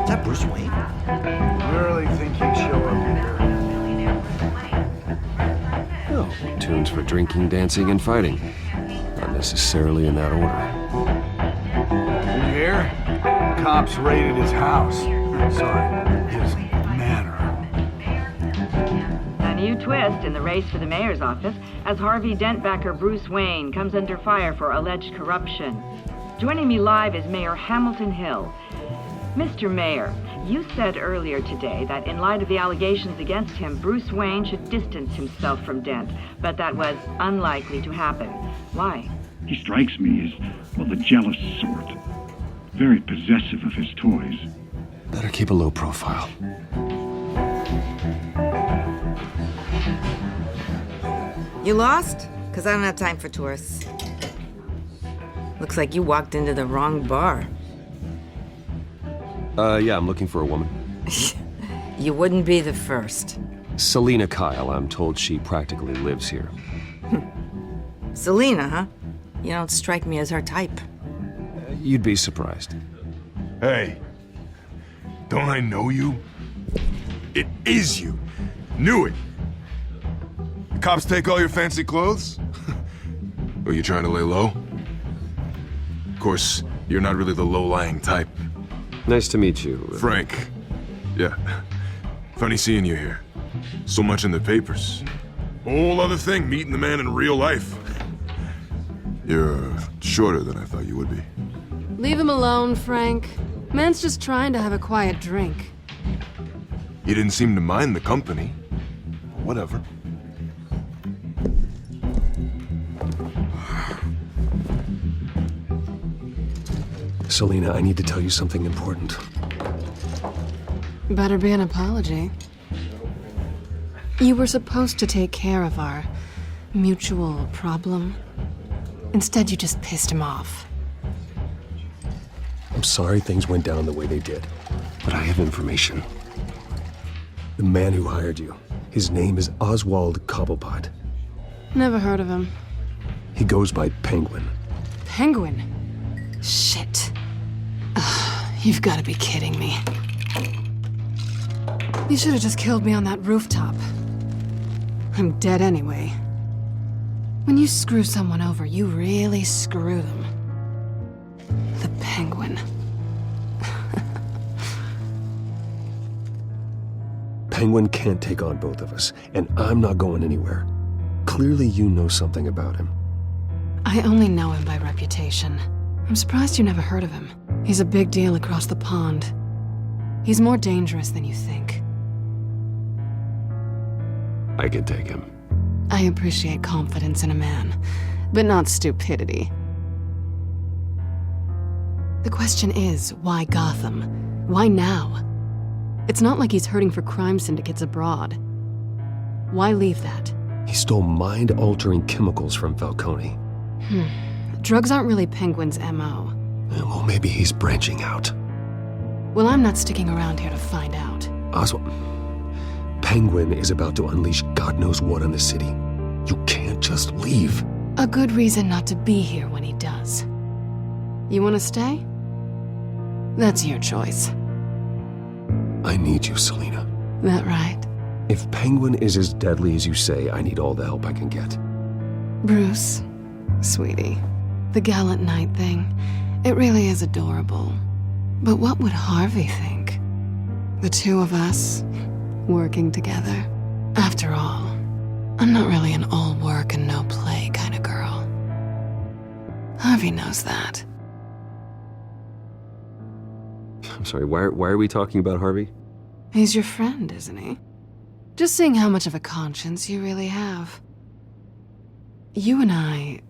Is that Bruce Wayne? You really think he'd show up here? Oh, tunes for drinking, dancing, and fighting. Not necessarily in that order. Did you hear? Cops raided his house. Sorry, his manor. A new twist in the race for the mayor's office as Harvey Dent backer Bruce Wayne comes under fire for alleged corruption. Joining me live is Mayor Hamilton Hill. Mr. Mayor, you said earlier today that in light of the allegations against him, Bruce Wayne should distance himself from Dent, but that was unlikely to happen. Why? He strikes me as, well, the jealous sort. Very possessive of his toys. Better keep a low profile. You lost? Because I don't have time for tourists. Looks like you walked into the wrong bar. Yeah, I'm looking for a woman. You wouldn't be the first. Selina Kyle, I'm told she practically lives here. Selina, huh? You don't strike me as her type. You'd be surprised. Hey, don't I know you? It is you. Knew it. The cops take all your fancy clothes? Are you trying to lay low? Of course, you're not really the low-lying type. Nice to meet you. Frank. Yeah. Funny seeing you here. So much in the papers. Whole other thing, meeting the man in real life. You're shorter than I thought you would be. Leave him alone, Frank. Man's just trying to have a quiet drink. You didn't seem to mind the company. Whatever. Selina, I need to tell you something important. Better be an apology. You were supposed to take care of our mutual problem. Instead, you just pissed him off. I'm sorry things went down the way they did, but I have information. The man who hired you, his name is Oswald Cobblepot. Never heard of him. He goes by Penguin. Penguin? Shit. Ugh, you've got to be kidding me. You should have just killed me on that rooftop. I'm dead anyway. When you screw someone over, you really screw them. The Penguin. Penguin can't take on both of us, and I'm not going anywhere. Clearly you know something about him. I only know him by reputation. I'm surprised you never heard of him. He's a big deal across the pond. He's more dangerous than you think. I can take him. I appreciate confidence in a man, but not stupidity. The question is, why Gotham? Why now? It's not like he's hurting for crime syndicates abroad. Why leave that? He stole mind-altering chemicals from Falcone. Drugs aren't really Penguin's MO. Well, maybe he's branching out. Well, I'm not sticking around here to find out. Oswald, Penguin is about to unleash God knows what on the city. You can't just leave. A good reason not to be here when he does. You want to stay? That's your choice. I need you, Selina. That right? If Penguin is as deadly as you say, I need all the help I can get. Bruce, sweetie, the gallant knight thing, it really is adorable. But what would Harvey think? The two of us, working together. After all, I'm not really an all work and no play kind of girl. Harvey knows that. I'm sorry, why are we talking about Harvey? He's your friend, isn't he? Just seeing how much of a conscience you really have. You and I...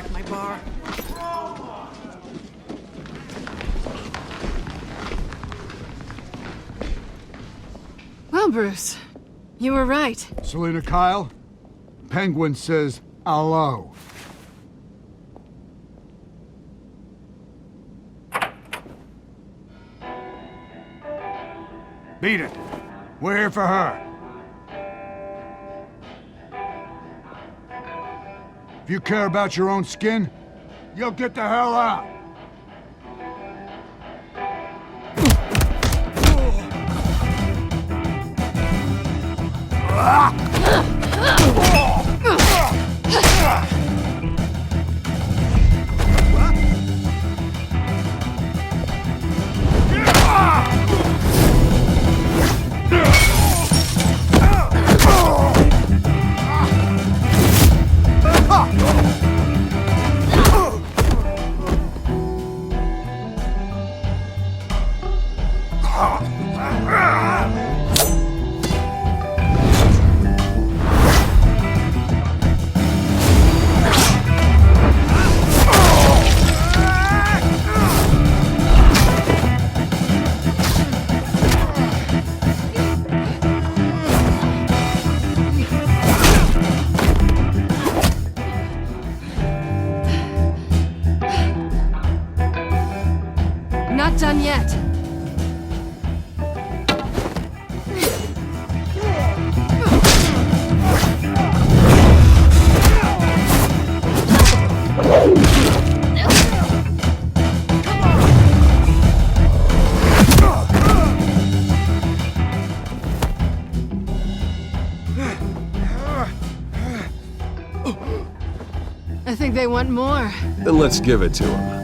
wreck my bar. Well, Bruce, you were right. Selina Kyle, Penguin says hello. Beat it. We're here for her. If you care about your own skin, you'll get the hell out. Not done yet. I think they want more. Then let's give it to him.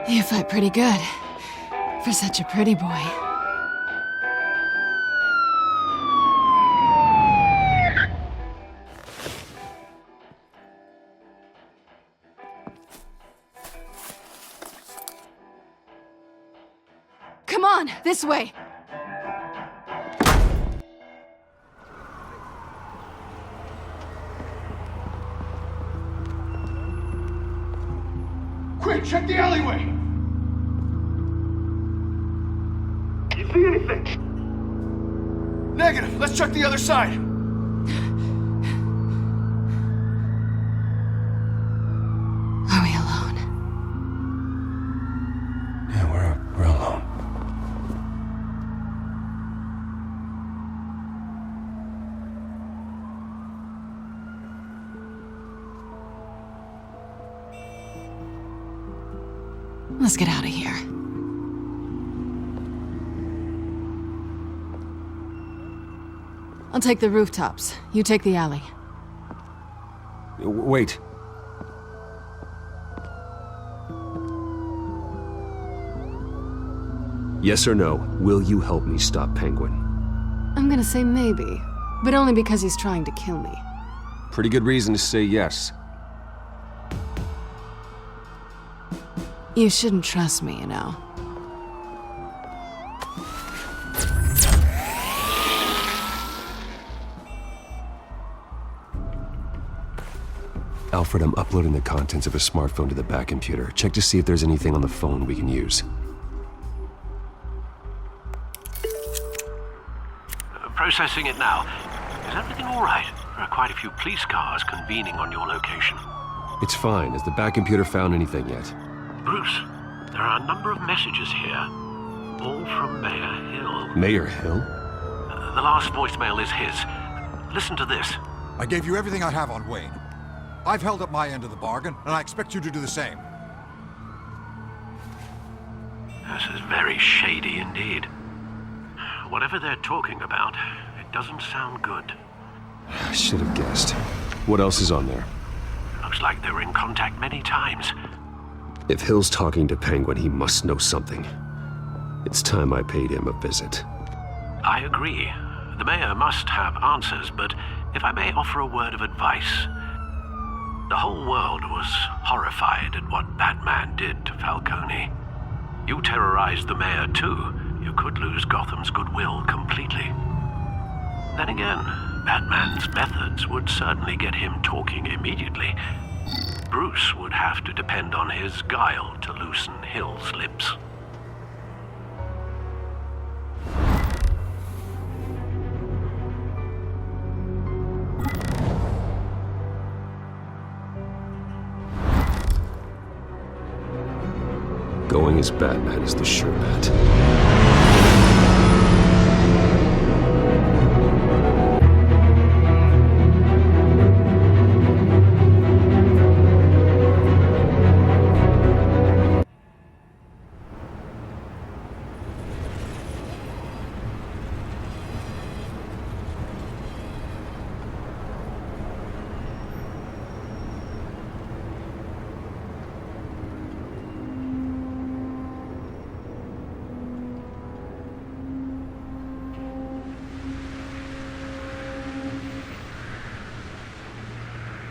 You fight pretty good. For such a pretty boy. Come on, this way. Quick, check the alleyway! You see anything? Negative. Let's check the other side. Are we alone? Yeah, we're alone. Let's get out of here. I'll take the rooftops. You take the alley. Wait. Yes or no, will you help me stop Penguin? I'm gonna say maybe, but only because he's trying to kill me. Pretty good reason to say yes. You shouldn't trust me, you know. Alfred, I'm uploading the contents of a smartphone to the back computer. Check to see if there's anything on the phone we can use. Processing it now. Is everything all right? There are quite a few police cars convening on your location. It's fine. Has the back computer found anything yet? Bruce, there are a number of messages here. All from Mayor Hill. Mayor Hill? The last voicemail is his. Listen to this. I gave you everything I have on Wayne. I've held up my end of the bargain, and I expect you to do the same. This is very shady indeed. Whatever they're talking about, it doesn't sound good. I should have guessed. What else is on there? Looks like they were in contact many times. If Hill's talking to Penguin, he must know something. It's time I paid him a visit. I agree. The mayor must have answers, but if I may offer a word of advice. The whole world was horrified at what Batman did to Falcone. You terrorized the mayor too. You could lose Gotham's goodwill completely. Then again, Batman's methods would certainly get him talking immediately. Bruce would have to depend on his guile to loosen Hill's lips. Going as Batman is the sure bet.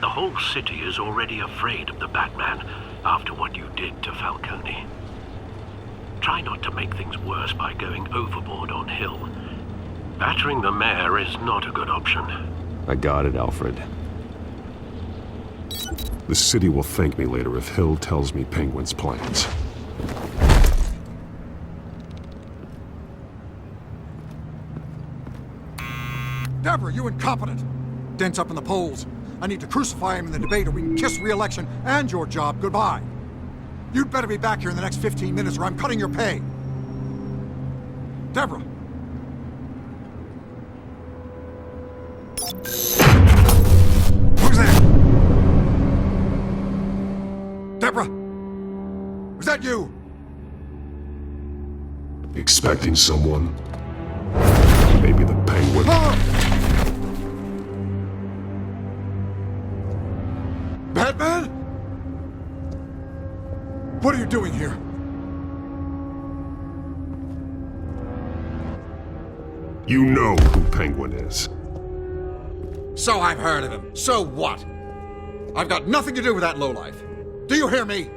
The whole city is already afraid of the Batman after what you did to Falcone. Try not to make things worse by going overboard on Hill. Battering the mayor is not a good option. I got it, Alfred. The city will thank me later if Hill tells me Penguin's plans. Deborah, you incompetent! Dent's up in the polls. I need to crucify him in the debate or we can kiss re-election and your job goodbye. You'd better be back here in the next 15 minutes or I'm cutting your pay. Deborah! Who's there? Deborah! Was that you? Expecting someone? Maybe the Penguin? Batman? What are you doing here? You know who Penguin is. So I've heard of him. So what? I've got nothing to do with that lowlife. Do you hear me?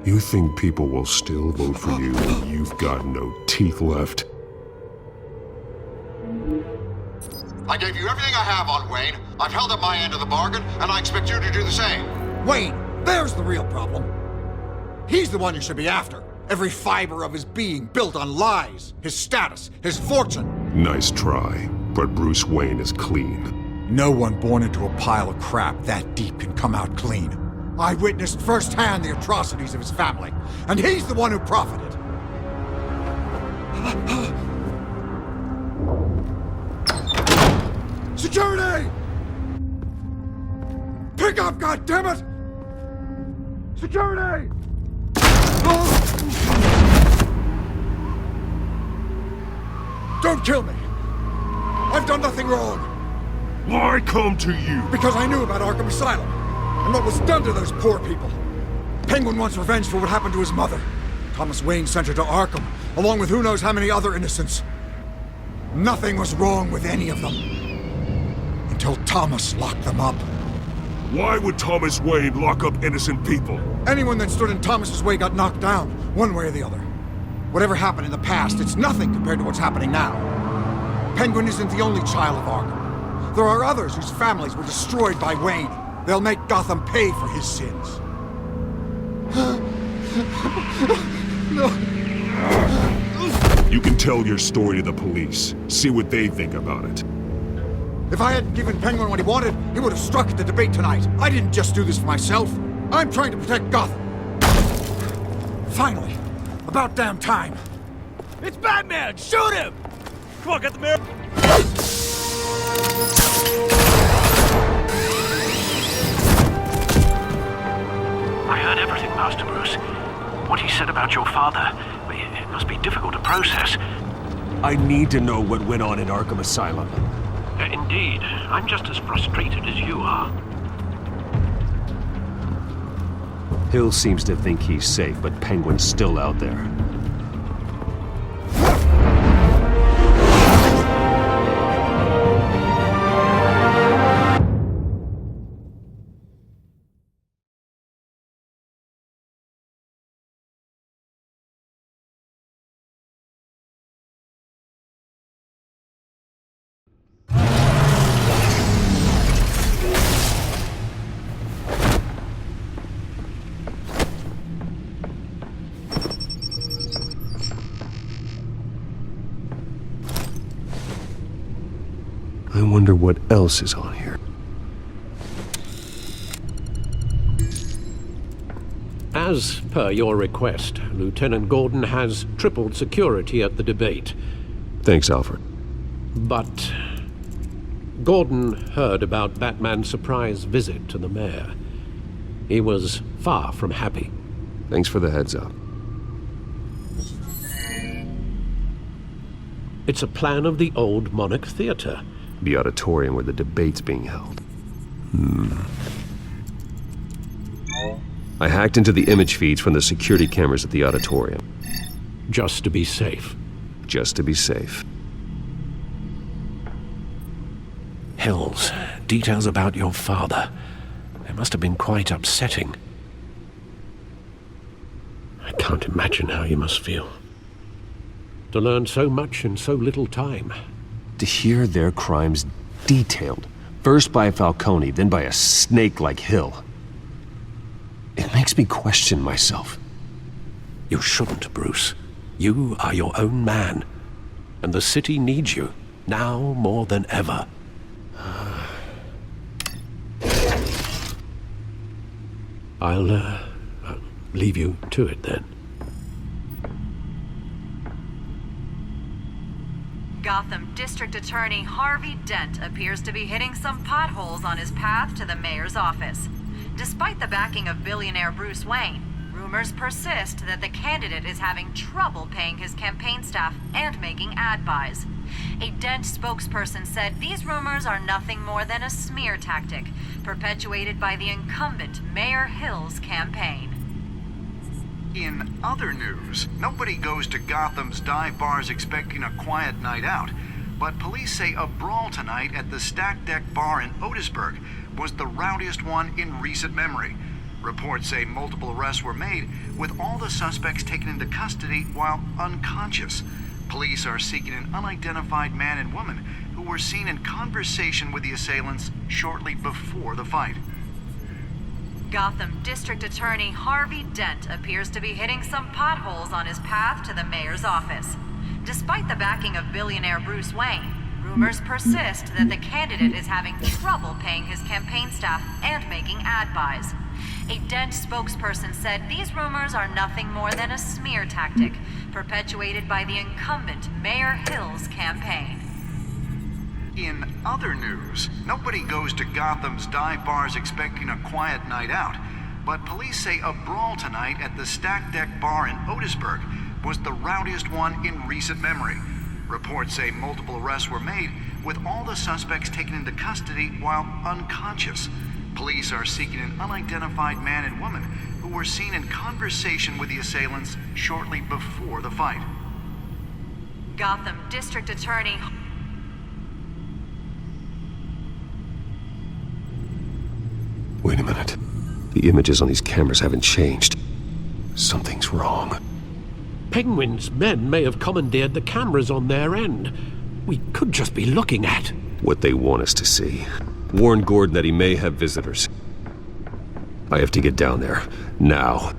You think people will still vote for you when you've got no teeth left? I gave you everything I have on Wayne. I've held up my end of the bargain, and I expect you to do the same. Wayne, there's the real problem. He's the one you should be after. Every fiber of his being built on lies, his status, his fortune. Nice try, but Bruce Wayne is clean. No one born into a pile of crap that deep can come out clean. I witnessed firsthand the atrocities of his family, and he's the one who profited. Security! Pick up, goddammit! Security! Don't kill me! I've done nothing wrong! Why come to you? Because I knew about Arkham Asylum, and what was done to those poor people. Penguin wants revenge for what happened to his mother. Thomas Wayne sent her to Arkham, along with who knows how many other innocents. Nothing was wrong with any of them. Until Thomas locked them up. Why would Thomas Wayne lock up innocent people? Anyone that stood in Thomas's way got knocked down, one way or the other. Whatever happened in the past, it's nothing compared to what's happening now. Penguin isn't the only child of Arkham. There are others whose families were destroyed by Wayne. They'll make Gotham pay for his sins. No. You can tell your story to the police. See what they think about it. If I hadn't given Penguin what he wanted, he would have struck at the debate tonight. I didn't just do this for myself. I'm trying to protect Gotham. Finally. About damn time. It's Batman! Shoot him! Come on, get the mayor! I heard everything, Master Bruce. What he said about your father, it must be difficult to process. I need to know what went on in Arkham Asylum. Indeed. I'm just as frustrated as you are. Hill seems to think he's safe, but Penguin's still out there. I wonder what else is on here. As per your request, Lieutenant Gordon has tripled security at the debate. Thanks, Alfred. But Gordon heard about Batman's surprise visit to the mayor. He was far from happy. Thanks for the heads up. It's a plan of the old Monarch Theater. The auditorium where the debate's being held. I hacked into the image feeds from the security cameras at the auditorium. Just to be safe. Just to be safe. Hills, details about your father. They must have been quite upsetting. I can't imagine how you must feel. To learn so much in so little time. To hear their crimes detailed, first by Falcone, then by a snake like Hill. It makes me question myself. You shouldn't, Bruce. You are your own man. And the city needs you, now more than ever. I'll leave you to it then. Gotham District Attorney Harvey Dent appears to be hitting some potholes on his path to the mayor's office. Despite the backing of billionaire Bruce Wayne, rumors persist that the candidate is having trouble paying his campaign staff and making ad buys. A Dent spokesperson said these rumors are nothing more than a smear tactic, perpetuated by the incumbent Mayor Hill's campaign. In other news, nobody goes to Gotham's dive bars expecting a quiet night out, but police say a brawl tonight at the Stack Deck Bar in Otisburg was the rowdiest one in recent memory. Reports say multiple arrests were made, with all the suspects taken into custody while unconscious. Police are seeking an unidentified man and woman who were seen in conversation with the assailants shortly before the fight. Gotham District Attorney Harvey Dent appears to be hitting some potholes on his path to the mayor's office. Despite the backing of billionaire Bruce Wayne, rumors persist that the candidate is having trouble paying his campaign staff and making ad buys. A Dent spokesperson said these rumors are nothing more than a smear tactic, perpetuated by the incumbent Mayor Hill's campaign. In other news, nobody goes to Gotham's dive bars expecting a quiet night out, but police say a brawl tonight at the Stack Deck Bar in Otisburg was the rowdiest one in recent memory. Reports say multiple arrests were made, with all the suspects taken into custody while unconscious. Police are seeking an unidentified man and woman who were seen in conversation with the assailants shortly before the fight. Gotham District Attorney... Wait a minute. The images on these cameras haven't changed. Something's wrong. Penguin's men may have commandeered the cameras on their end. We could just be looking at what they want us to see. Warn Gordon that he may have visitors. I have to get down there, now.